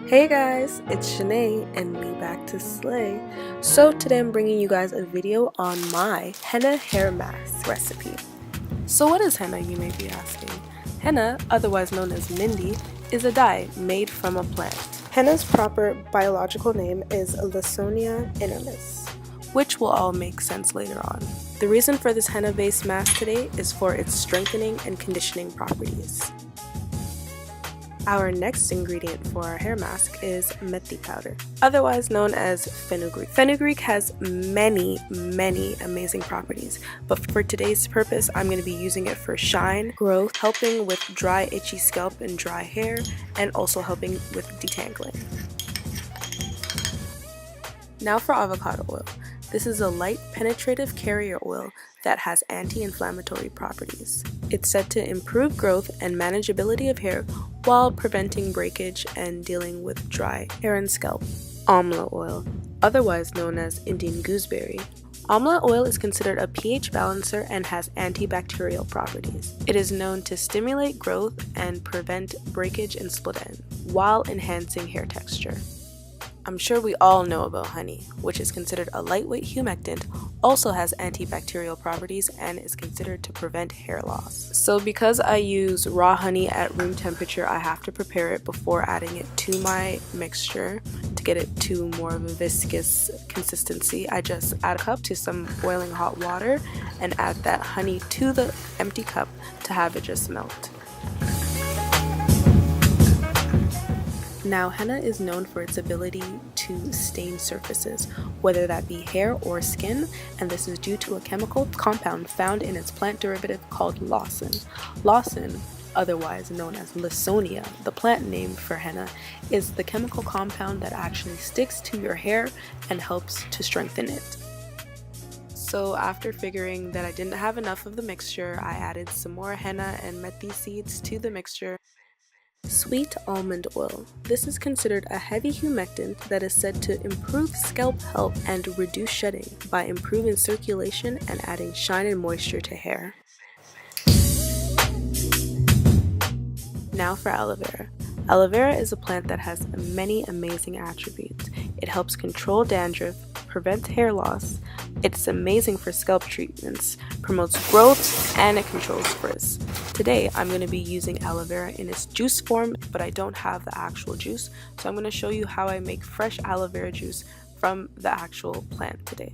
Hey guys, it's Shanae and me back to slay. So today I'm bringing you guys a video on my henna hair mask recipe. So what is henna, you may be asking? Henna, otherwise known as Mindy, is a dye made from a plant. Henna's proper biological name is Lawsonia innamus, which will all make sense later on. The reason for this henna-based mask today is for its strengthening and conditioning properties. Our next ingredient for our hair mask is METHI powder, otherwise known as FENUGREEK. FENUGREEK has many amazing properties, but for today's purpose, I'm going to be using it for shine, growth, helping with dry, itchy scalp and dry hair, and also helping with detangling. Now for avocado oil. This is a light, penetrative carrier oil that has anti-inflammatory properties. It's said to improve growth and manageability of hair while preventing breakage and dealing with dry hair and scalp. Amla oil, otherwise known as Indian gooseberry. Amla oil is considered a pH balancer and has antibacterial properties. It is known to stimulate growth and prevent breakage and split end, while enhancing hair texture. I'm sure we all know about honey, which is considered a lightweight humectant, also has antibacterial properties, and is considered to prevent hair loss. So because I use raw honey at room temperature, I have to prepare it before adding it to my mixture. To get it to more of a viscous consistency, I just add a cup to some boiling hot water and add that honey to the empty cup to have it just melt. Now, henna is known for its ability to stain surfaces, whether that be hair or skin, and this is due to a chemical compound found in its plant derivative called lawson. Lawson, otherwise known as Lawsonia, the plant name for henna, is the chemical compound that actually sticks to your hair and helps to strengthen it. So after figuring that I didn't have enough of the mixture, I added some more henna and methi seeds to the mixture. Sweet almond oil. This is considered a heavy humectant that is said to improve scalp health and reduce shedding by improving circulation and adding shine and moisture to hair. Now for aloe vera. Aloe vera is a plant that has many amazing attributes. It helps control dandruff, prevents hair loss, it's amazing for scalp treatments, promotes growth, and it controls frizz. Today I'm going to be using aloe vera in its juice form, but I don't have the actual juice, so I'm going to show you how I make fresh aloe vera juice from the actual plant today.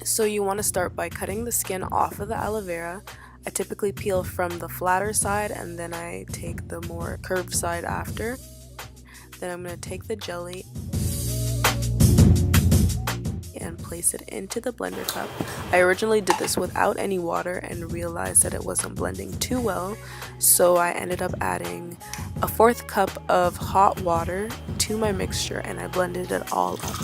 So you want to start by cutting the skin off of the aloe vera. I typically peel from the flatter side and then I take the more curved side after. Then I'm going to take the jelly and place it into the blender cup. I originally did this without any water and realized that it wasn't blending too well, so I ended up adding a 1/4 cup of hot water to my mixture and I blended it all up.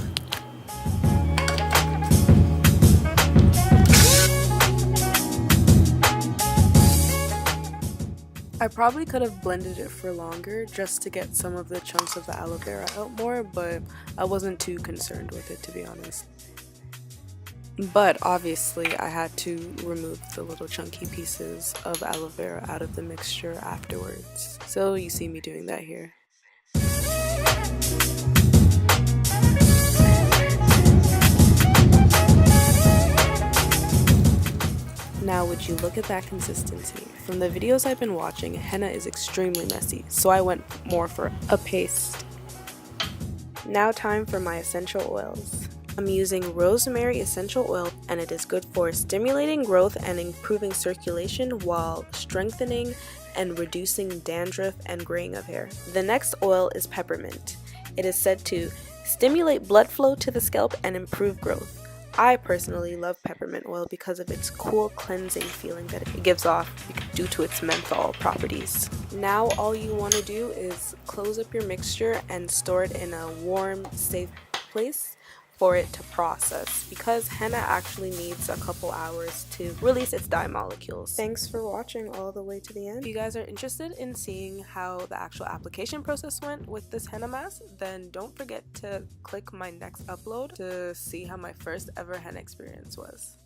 I probably could have blended it for longer just to get some of the chunks of the aloe vera out more, but I wasn't too concerned with it, to be honest. But obviously I had to remove the little chunky pieces of aloe vera out of the mixture afterwards. So you see me doing that here. Now would you look at that consistency? From the videos I've been watching, henna is extremely messy, so I went more for a paste. Now time for my essential oils. I'm using rosemary essential oil and it is good for stimulating growth and improving circulation while strengthening and reducing dandruff and graying of hair. The next oil is peppermint. It is said to stimulate blood flow to the scalp and improve growth. I personally love peppermint oil because of its cool cleansing feeling that it gives off due to its menthol properties. Now all you want to do is close up your mixture and store it in a warm, safe place for it to process, because henna actually needs a couple hours to release its dye molecules. Thanks for watching all the way to the end. If you guys are interested in seeing how the actual application process went with this henna mask, then don't forget to click my next upload to see how my first ever henna experience was.